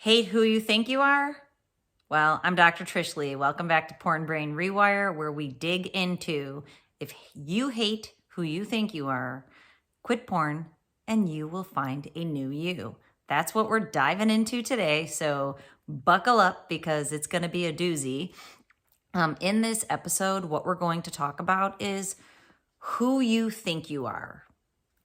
Hate who you think you are? Well, I'm Dr. Trish Leigh. Welcome back to Porn Rewire, where we dig into if you hate who you think you are, quit porn, and you will find a new you. That's what we're diving into today. So buckle up because it's going to be a doozy. In this episode, what we're going to talk about is who you think you are.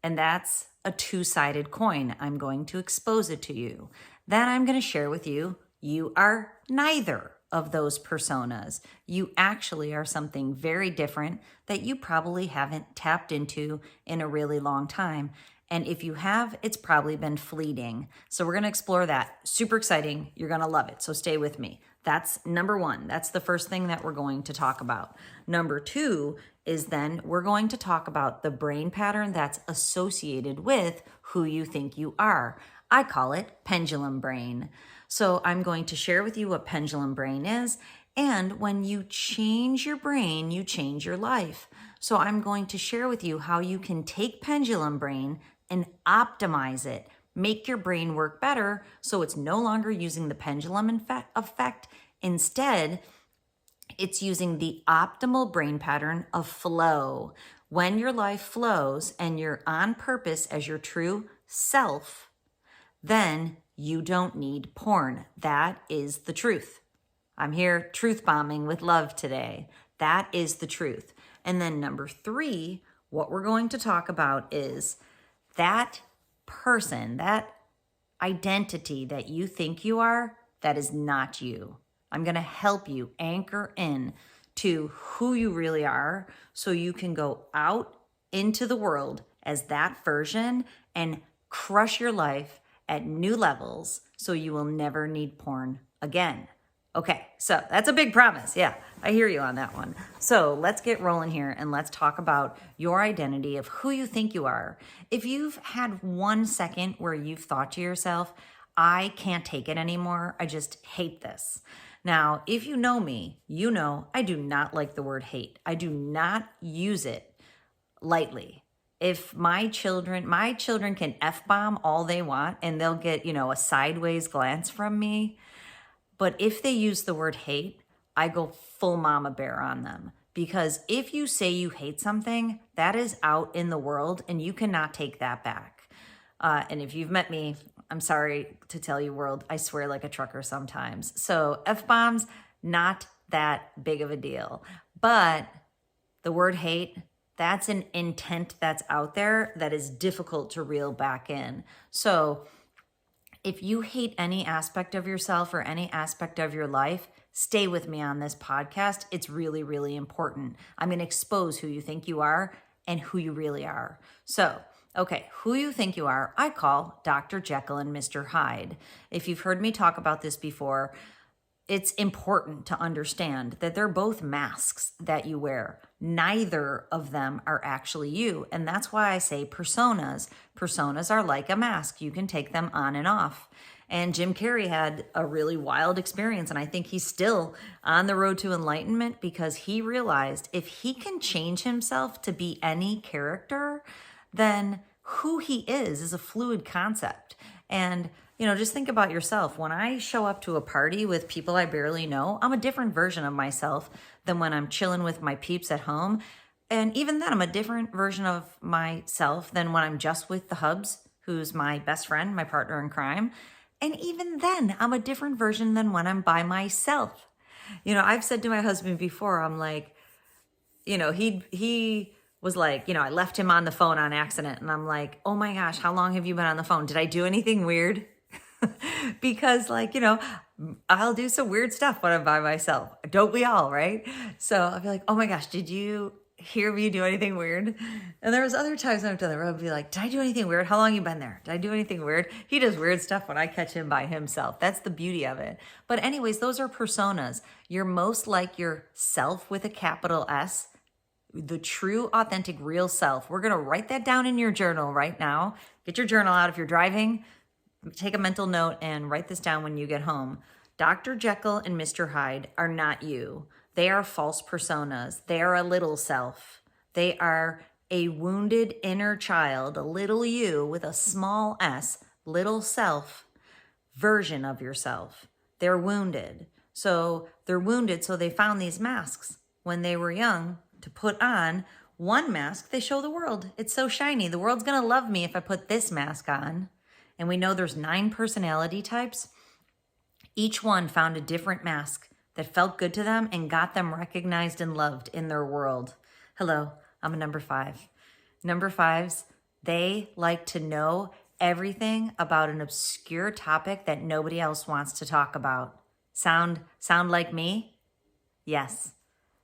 And that's a two-sided coin. I'm going to expose it to you. Then I'm going to share with you, you are neither of those personas. You actually are something very different that you probably haven't tapped into in a really long time. And if you have, it's probably been fleeting. So we're going to explore that. Super exciting. You're going to love it. So stay with me. That's number one. That's the first thing that we're going to talk about. Number two is then we're going to talk about the brain pattern that's associated with who you think you are. I call it pendulum brain. So I'm going to share with you what pendulum brain is. And when you change your brain, you change your life. So I'm going to share with you how you can take pendulum brain and optimize it. Make your brain work better so it's no longer using the pendulum effect. Instead, it's using the optimal brain pattern of flow. When your life flows and you're on purpose as your true self, then you don't need porn. That is the truth. I'm here truth bombing with love today. That is the truth. And then number three, what we're going to talk about is that person, that identity that you think you are, that is not you. I'm going to help you anchor in to who you really are so you can go out into the world as that version and crush your life at new levels so you will never need porn again. Okay, so that's a big promise. Yeah, I hear you on that one. So let's get rolling here and let's talk about your identity of who you think you are. If you've had 1 second where you've thought to yourself, I can't take it anymore, I just hate this. Now, if you know me, you know I do not like the word hate. I do not use it lightly. If my children can F-bomb all they want and they'll get, a sideways glance from me. But if they use the word hate, I go full mama bear on them. Because if you say you hate something, that is out in the world and you cannot take that back. And if you've met me, I'm sorry to tell you, world, I swear like a trucker sometimes. So F-bombs, not that big of a deal. But the word hate, that's an intent that's out there that is difficult to reel back in. So if you hate any aspect of yourself or any aspect of your life, stay with me on this podcast. It's really, really important. I'm going to expose who you think you are and who you really are. So, okay, who you think you are, I call Dr. Jekyll and Mr. Hyde. If you've heard me talk about this before, it's important to understand that they're both masks that you wear. Neither of them are actually you. And that's why I say personas. Personas are like a mask. You can take them on and off. And Jim Carrey had a really wild experience. And I think he's still on the road to enlightenment because he realized if he can change himself to be any character, then who he is a fluid concept. And just think about yourself. When I show up to a party with people I barely know, I'm a different version of myself than when I'm chilling with my peeps at home. And even then, I'm a different version of myself than when I'm just with the hubs, who's my best friend, my partner in crime. And even then, I'm a different version than when I'm by myself. I've said to my husband before, I'm like, he was like, I left him on the phone on accident. And I'm like, oh my gosh, how long have you been on the phone? Did I do anything weird? Because I'll do some weird stuff when I'm by myself. Don't we all, right? So I'll be like, oh my gosh, did you hear me do anything weird? And there was other times I've done that where I'll be like, did I do anything weird? How long have you been there? Did I do anything weird? He does weird stuff when I catch him by himself. That's the beauty of it. But anyways, those are personas. You're most like yourself with a capital S, the true, authentic, real self. We're going to write that down in your journal right now. Get your journal out if you're driving. Take a mental note and write this down when you get home. Dr. Jekyll and Mr. Hyde are not you. They are false personas. They are a little self. They are a wounded inner child, a little you with a small s, little self, version of yourself. They're wounded. So they're wounded, so they found these masks when they were young to put on. One mask, they show the world. It's so shiny. The world's going to love me if I put this mask on. And we know there's 9 personality types. Each one found a different mask that felt good to them and got them recognized and loved in their world. Hello, I'm a number 5. Number 5s, they like to know everything about an obscure topic that nobody else wants to talk about. Sound like me? Yes.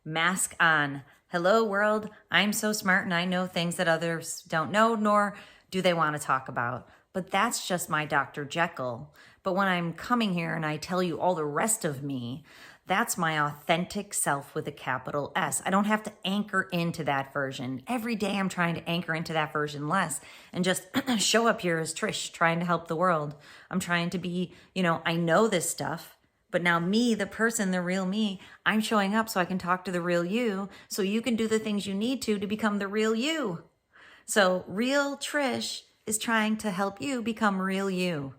Mask on. Hello, world. I'm so smart and I know things that others don't know, nor do they want to talk about. But that's just my Dr. Jekyll. But when I'm coming here and I tell you all the rest of me, that's my authentic self with a capital S. I don't have to anchor into that version. Every day I'm trying to anchor into that version less and just show up here as Trish trying to help the world. I'm trying to be, I know this stuff, but now me, the person, the real me, I'm showing up so I can talk to the real you, so you can do the things you need to become the real you. So real Trish is trying to help you become real you.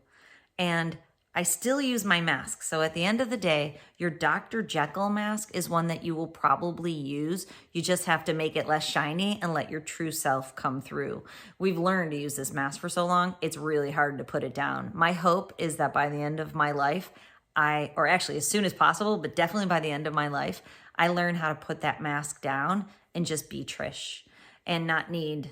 And I still use my mask. So at the end of the day, your Dr. Jekyll mask is one that you will probably use. You just have to make it less shiny and let your true self come through. We've learned to use this mask for so long, it's really hard to put it down. My hope is that by the end of my life, or actually as soon as possible, but definitely by the end of my life, I learn how to put that mask down and just be Trish and not need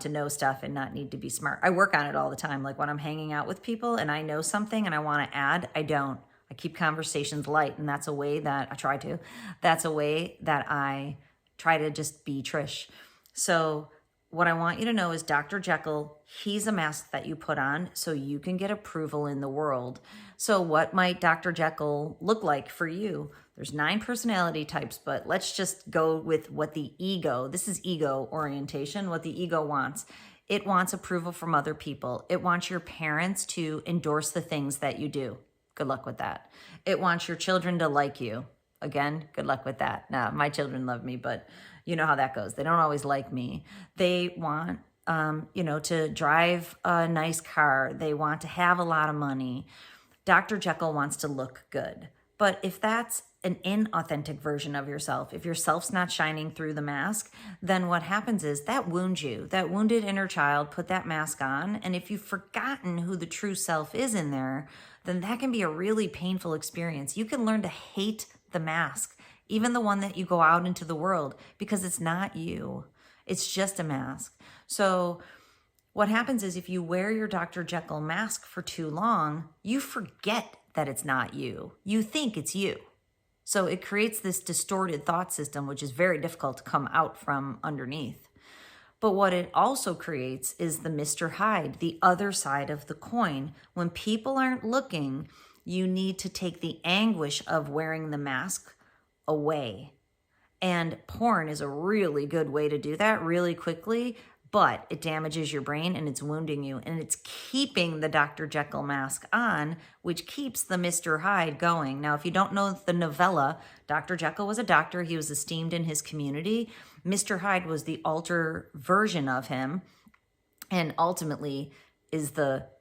to know stuff and not need to be smart. I work on it all the time. Like when I'm hanging out with people and I know something and I want to add, I don't. I keep conversations light, and that's a way that I try to. That's a way that I try to just be Trish. So what I want you to know is Dr. Jekyll, he's a mask that you put on so you can get approval in the world. So what might Dr. Jekyll look like for you? There's 9 personality types, but let's just go with what the ego, this is ego orientation, what the ego wants. It wants approval from other people. It wants your parents to endorse the things that you do. Good luck with that. It wants your children to like you. Again, good luck with that. Now, my children love me, but you know how that goes. They don't always like me. They want, to drive a nice car. They want to have a lot of money. Dr. Jekyll wants to look good. But if that's an inauthentic version of yourself, if your self's not shining through the mask, then what happens is that wounds you. That wounded inner child put that mask on. And if you've forgotten who the true self is in there, then that can be a really painful experience. You can learn to hate the mask, even the one that you go out into the world, because it's not you. It's just a mask. So what happens is if you wear your Dr. Jekyll mask for too long, you forget that it's not you. You think it's you. So it creates this distorted thought system, which is very difficult to come out from underneath. But what it also creates is the Mr. Hyde, the other side of the coin. When people aren't looking, you need to take the anguish of wearing the mask away. And porn is a really good way to do that really quickly, but it damages your brain and it's wounding you. And it's keeping the Dr. Jekyll mask on, which keeps the Mr. Hyde going. Now, if you don't know the novella, Dr. Jekyll was a doctor. He was esteemed in his community. Mr. Hyde was the alter version of him, and ultimately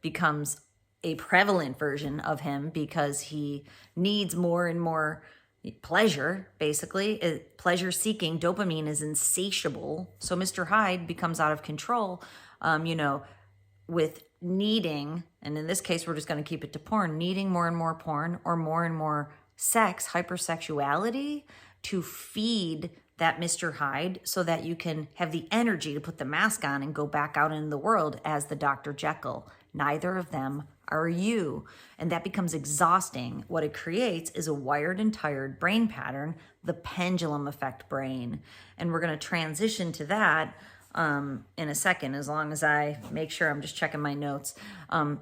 becomes a prevalent version of him because he needs more and more pleasure, basically. Pleasure seeking, dopamine is insatiable. So Mr. Hyde becomes out of control, with needing, and in this case, we're just going to keep it to porn, needing more and more porn or more and more sex, hypersexuality to feed that Mr. Hyde so that you can have the energy to put the mask on and go back out in the world as the Dr. Jekyll. Neither of them are you. And that becomes exhausting. What it creates is a wired and tired brain pattern, the pendulum effect brain. And we're going to transition to that in a second, as long as I make sure I'm just checking my notes.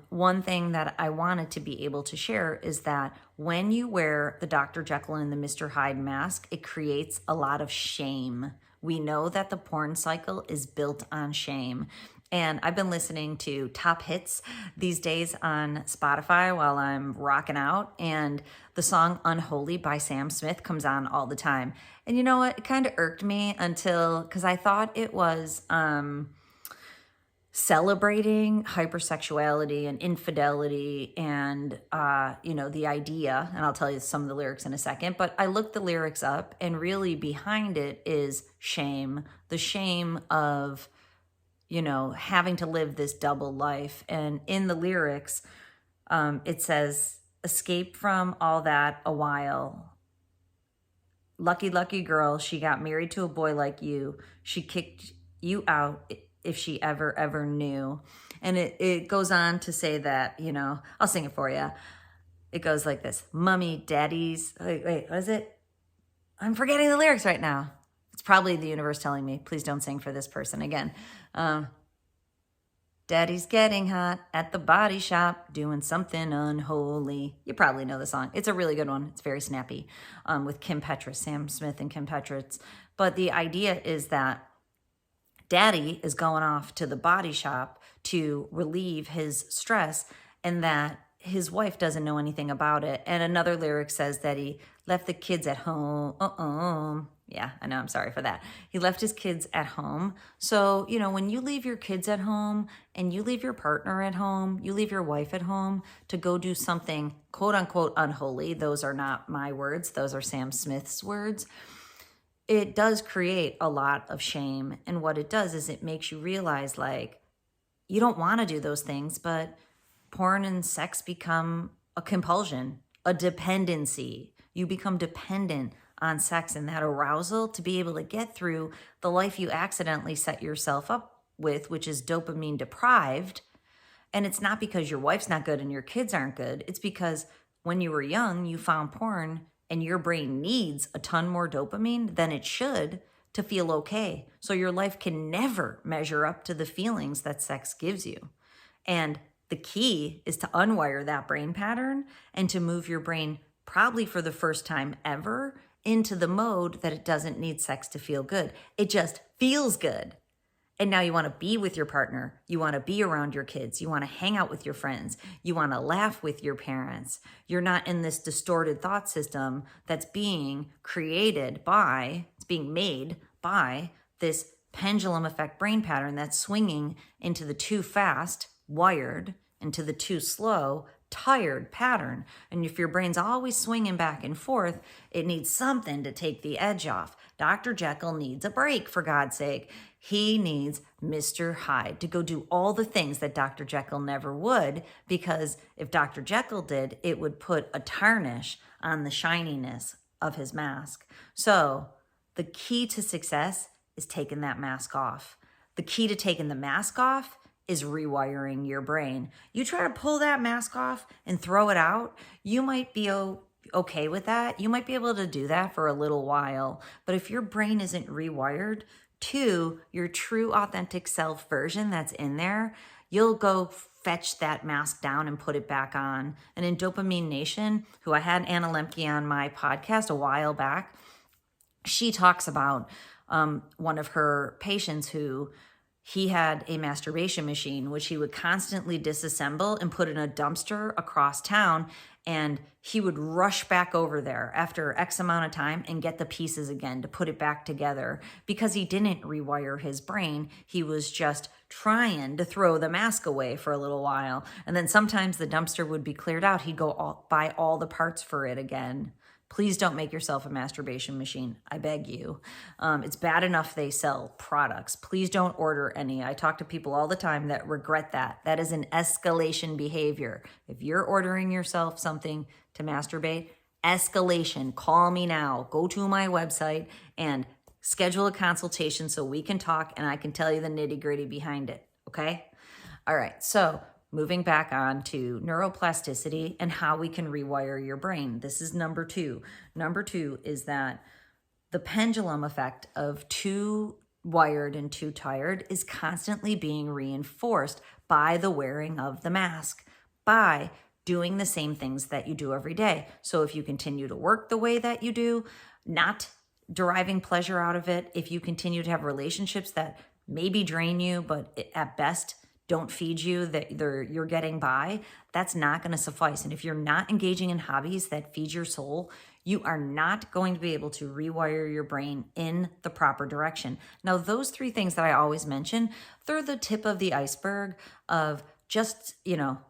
One thing that I wanted to be able to share is that when you wear the Dr. Jekyll and the Mr. Hyde mask, it creates a lot of shame. We know that the porn cycle is built on shame. And I've been listening to top hits these days on Spotify while I'm rocking out. And the song Unholy by Sam Smith comes on all the time. And you know what? It kind of irked me because I thought it was celebrating hypersexuality and infidelity and, the idea, and I'll tell you some of the lyrics in a second, but I looked the lyrics up, and really behind it is shame, the shame of, having to live this double life. And in the lyrics, it says, escape from all that a while. Lucky, lucky girl, she got married to a boy like you. She kicked you out if she ever knew. And it goes on to say that, I'll sing it for you. It goes like this. Mummy, daddies, wait, what is it? I'm forgetting the lyrics right now. It's probably the universe telling me, please don't sing for this person again. Daddy's getting hot at the body shop, doing something unholy. You probably know the song. It's a really good one. It's very snappy, with Kim Petras, Sam Smith and Kim Petras. But the idea is that Daddy is going off to the body shop to relieve his stress, and that his wife doesn't know anything about it. And another lyric says that he left the kids at home. Yeah, I know, I'm sorry for that. He left his kids at home. So, when you leave your kids at home and you leave your partner at home, you leave your wife at home to go do something quote unquote unholy. Those are not my words. Those are Sam Smith's words. It does create a lot of shame. And what it does is it makes you realize, like, you don't want to do those things, but porn and sex become a compulsion, a dependency. You become dependent on sex and that arousal to be able to get through the life you accidentally set yourself up with, which is dopamine deprived. And it's not because your wife's not good and your kids aren't good. It's because when you were young, you found porn and your brain needs a ton more dopamine than it should to feel okay. So your life can never measure up to the feelings that sex gives you. And the key is to unwire that brain pattern and to move your brain, probably for the first time ever, into the mode that it doesn't need sex to feel good. It just feels good. And now you want to be with your partner. You want to be around your kids. You want to hang out with your friends. You want to laugh with your parents. You're not in this distorted thought system that's being created by, it's being made by this pendulum effect brain pattern that's swinging into the too fast, wired, into the too slow, tired pattern. And if your brain's always swinging back and forth, it needs something to take the edge off. Dr. Jekyll needs a break, for God's sake. He needs Mr. Hyde to go do all the things that Dr. Jekyll never would, because if Dr. Jekyll did, it would put a tarnish on the shininess of his mask. So the key to success is taking that mask off. The key to taking the mask off is rewiring your brain. You try to pull that mask off and throw it out, you might be okay with that. You might be able to do that for a little while. But if your brain isn't rewired to your true authentic self version that's in there, you'll go fetch that mask down and put it back on. And in Dopamine Nation, who I had Anna Lemke on my podcast a while back, she talks about one of her patients who he had a masturbation machine, which he would constantly disassemble and put in a dumpster across town. And he would rush back over there after X amount of time and get the pieces again to put it back together, because he didn't rewire his brain. He was just trying to throw the mask away for a little while. And then sometimes the dumpster would be cleared out. He'd go buy all the parts for it again. Please don't make yourself a masturbation machine. I beg you. It's bad enough they sell products. Please don't order any. I talk to people all the time that regret that. That is an escalation behavior. If you're ordering yourself something to masturbate, escalation. Call me now. Go to my website and schedule a consultation so we can talk and I can tell you the nitty-gritty behind it. Okay? All right. So moving back on to neuroplasticity and how we can rewire your brain. This is number 2. Number 2 is that the pendulum effect of too wired and too tired is constantly being reinforced by the wearing of the mask, by doing the same things that you do every day. So if you continue to work the way that you do, not deriving pleasure out of it, if you continue to have relationships that maybe drain you, but at best don't feed you, that you're getting by, that's not going to suffice. And if you're not engaging in hobbies that feed your soul, you are not going to be able to rewire your brain in the proper direction. Now, those three things that I always mention, they're the tip of the iceberg of just,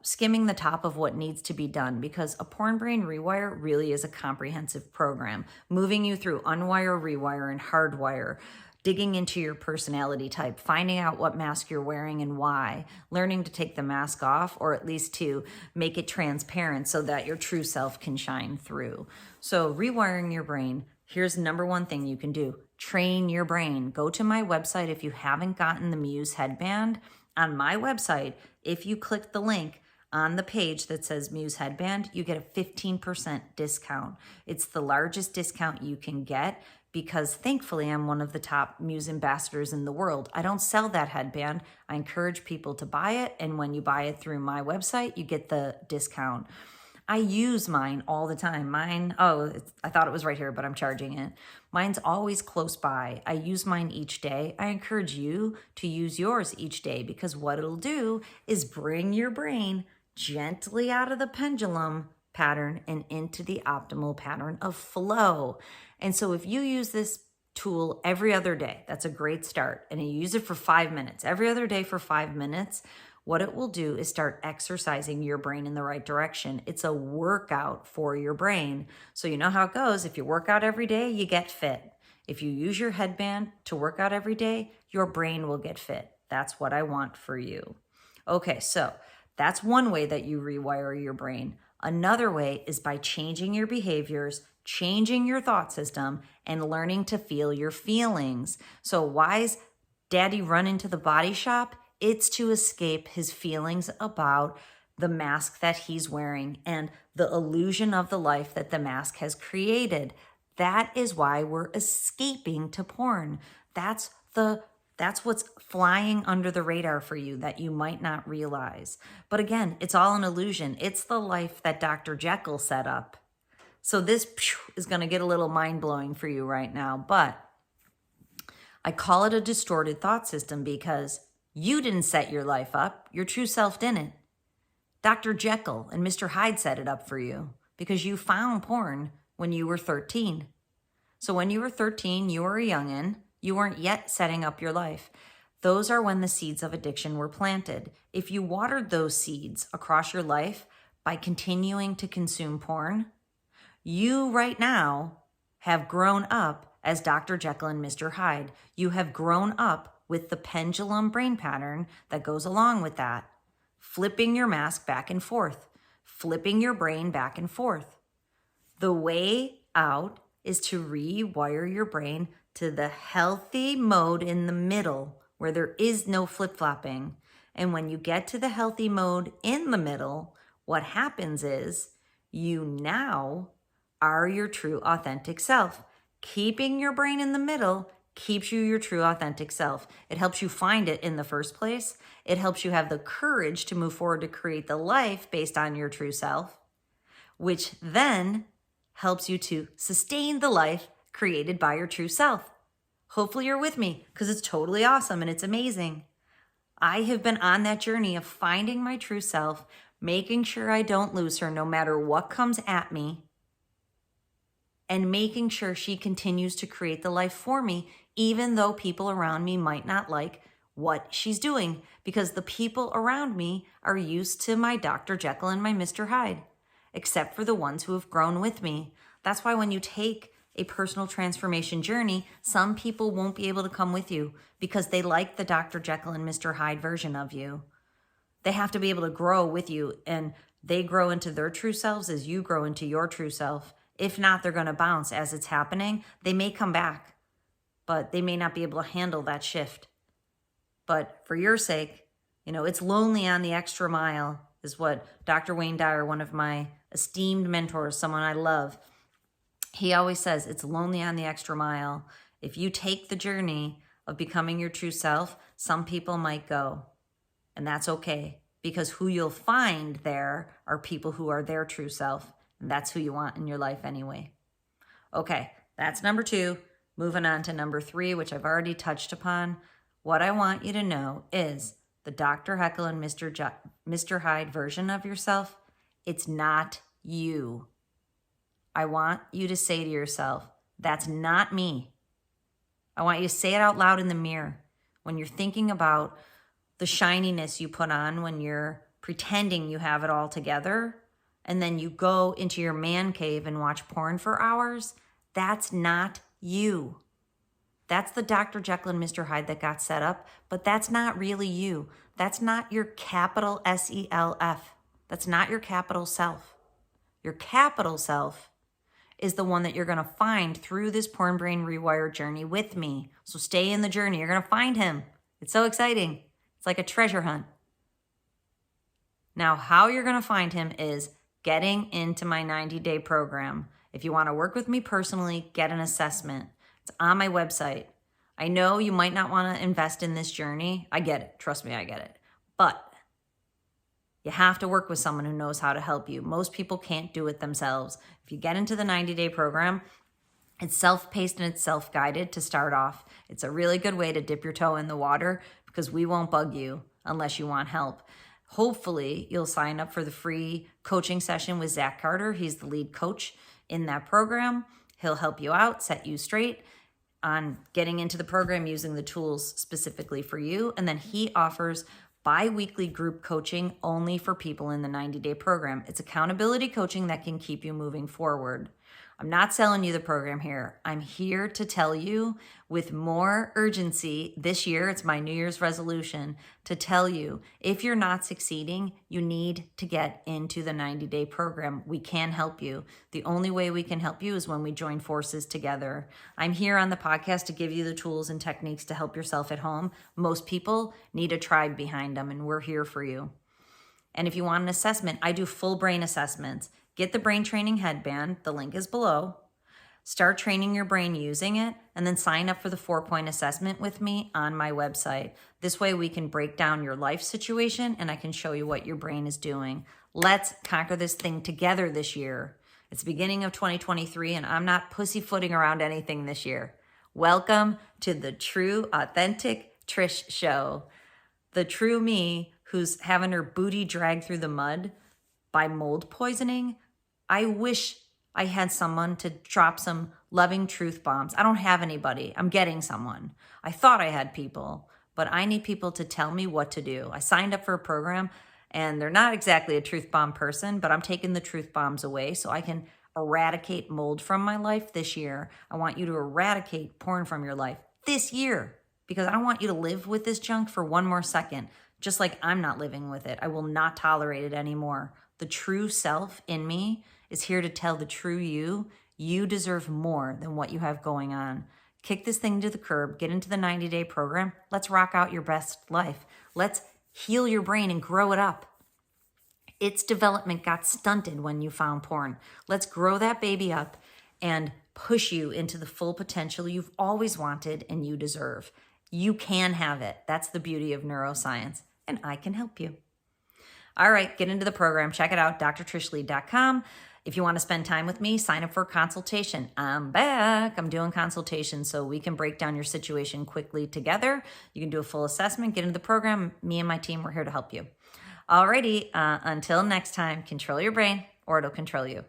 skimming the top of what needs to be done, because a Porn Brain Rewire really is a comprehensive program, moving you through unwire, rewire, and hardwire, digging into your personality type, finding out what mask you're wearing and why, learning to take the mask off, or at least to make it transparent so that your true self can shine through. So rewiring your brain, here's number one thing you can do. Train your brain. Go to my website if you haven't gotten the Muse headband. On my website, if you click the link on the page that says Muse headband, you get a 15% discount. It's the largest discount you can get because thankfully I'm one of the top Muse ambassadors in the world. I don't sell that headband. I encourage people to buy it. And when you buy it through my website, you get the discount. I use mine all the time. I thought it was right here, but I'm charging it. Mine's always close by. I use mine each day. I encourage you to use yours each day because what it'll do is bring your brain gently out of the pendulum pattern and into the optimal pattern of flow. And so if you use this tool every other day, that's a great start. And you use it for 5 minutes, every other day for 5 minutes, what it will do is start exercising your brain in the right direction. It's a workout for your brain. So you know how it goes. If you work out every day, you get fit. If you use your headband to work out every day, your brain will get fit. That's what I want for you. Okay, so that's one way that you rewire your brain. Another way is by changing your behaviors, changing your thought system, and learning to feel your feelings. So why's Daddy run into the body shop? It's to escape his feelings about the mask that he's wearing and the illusion of the life that the mask has created. That is why we're escaping to porn. That's what's flying under the radar for you that you might not realize. But again, it's all an illusion. It's the life that Dr. Jekyll set up. So this is going to get a little mind-blowing for you right now, but I call it a distorted thought system because you didn't set your life up. Your true self didn't. Dr. Jekyll and Mr. Hyde set it up for you because you found porn when you were 13. So when you were 13, you were a youngin'. You weren't yet setting up your life. Those are when the seeds of addiction were planted. If you watered those seeds across your life by continuing to consume porn, you right now have grown up as Dr. Jekyll and Mr. Hyde. You have grown up with the pendulum brain pattern that goes along with that. Flipping your mask back and forth, flipping your brain back and forth. The way out is to rewire your brain to the healthy mode in the middle where there is no flip-flopping. And when you get to the healthy mode in the middle, what happens is you now are your true authentic self. Keeping your brain in the middle keeps you your true authentic self. It helps you find it in the first place. It helps you have the courage to move forward to create the life based on your true self, which then helps you to sustain the life created by your true self. Hopefully you're with me because it's totally awesome and it's amazing. I have been on that journey of finding my true self, making sure I don't lose her no matter what comes at me, and making sure she continues to create the life for me, even though people around me might not like what she's doing, because the people around me are used to my Dr. Jekyll and my Mr. Hyde, except for the ones who have grown with me. That's why when you take a personal transformation journey, some people won't be able to come with you because they like the Dr. Jekyll and Mr. Hyde version of you. They have to be able to grow with you, and they grow into their true selves as you grow into your true self. If not, they're going to bounce as it's happening. They may come back, but they may not be able to handle that shift. But for your sake, it's lonely on the extra mile is what Dr. Wayne Dyer, one of my esteemed mentors, someone I love, he always says it's lonely on the extra mile. If you take the journey of becoming your true self, some people might go, and that's okay, because who you'll find there are people who are their true self. And that's who you want in your life anyway. Okay, that's number 2. Moving on to number 3, which I've already touched upon. What I want you to know is the Dr. Jekyll and Mr. Hyde version of yourself, it's not you. I want you to say to yourself, that's not me. I want you to say it out loud in the mirror when you're thinking about the shininess you put on when you're pretending you have it all together, and then you go into your man cave and watch porn for hours. That's not you. That's the Dr. Jekyll and Mr. Hyde that got set up, but that's not really you. That's not your capital SELF. That's not your capital self. Your capital self is the one that you're going to find through this Porn Brain Rewire journey with me. So stay in the journey. You're going to find him. It's so exciting. It's like a treasure hunt. Now, how you're going to find him is getting into my 90-day program. If you want to work with me personally, get an assessment. It's on my website. I know you might not want to invest in this journey. I get it. Trust me, I get it. But you have to work with someone who knows how to help you. Most people can't do it themselves. If you get into the 90-day program, it's self-paced and it's self-guided to start off. It's a really good way to dip your toe in the water because we won't bug you unless you want help. Hopefully, you'll sign up for the free coaching session with Zach Carter. He's the lead coach in that program. He'll help you out, set you straight on getting into the program using the tools specifically for you. And then he offers bi-weekly group coaching only for people in the 90-day program. It's accountability coaching that can keep you moving forward. I'm not selling you the program here. I'm here to tell you with more urgency this year, it's my New Year's resolution, to tell you if you're not succeeding, you need to get into the 90-day program. We can help you. The only way we can help you is when we join forces together. I'm here on the podcast to give you the tools and techniques to help yourself at home. Most people need a tribe behind them, and we're here for you. And if you want an assessment, I do full brain assessments. Get the brain training headband. The link is below. Start training your brain using it, and then sign up for the 4-point assessment with me on my website. This way we can break down your life situation and I can show you what your brain is doing. Let's conquer this thing together this year. It's the beginning of 2023 and I'm not pussyfooting around anything this year. Welcome to the true, authentic Trish show. The true me who's having her booty dragged through the mud by mold poisoning. I wish I had someone to drop some loving truth bombs. I don't have anybody. I'm getting someone. I thought I had people, but I need people to tell me what to do. I signed up for a program and they're not exactly a truth bomb person, but I'm taking the truth bombs away so I can eradicate mold from my life this year. I want you to eradicate porn from your life this year because I don't want you to live with this junk for one more second, just like I'm not living with it. I will not tolerate it anymore. The true self in me is here to tell the true you. You deserve more than what you have going on. Kick this thing to the curb. Get into the 90-day program. Let's rock out your best life. Let's heal your brain and grow it up. Its development got stunted when you found porn. Let's grow that baby up and push you into the full potential you've always wanted and you deserve. You can have it. That's the beauty of neuroscience, and I can help you. All right, get into the program. Check it out, drtrishleigh.com. If you want to spend time with me, sign up for a consultation. I'm back. I'm doing consultations so we can break down your situation quickly together. You can do a full assessment, get into the program. Me and my team, we're here to help you. Alrighty, until next time, control your brain or it'll control you.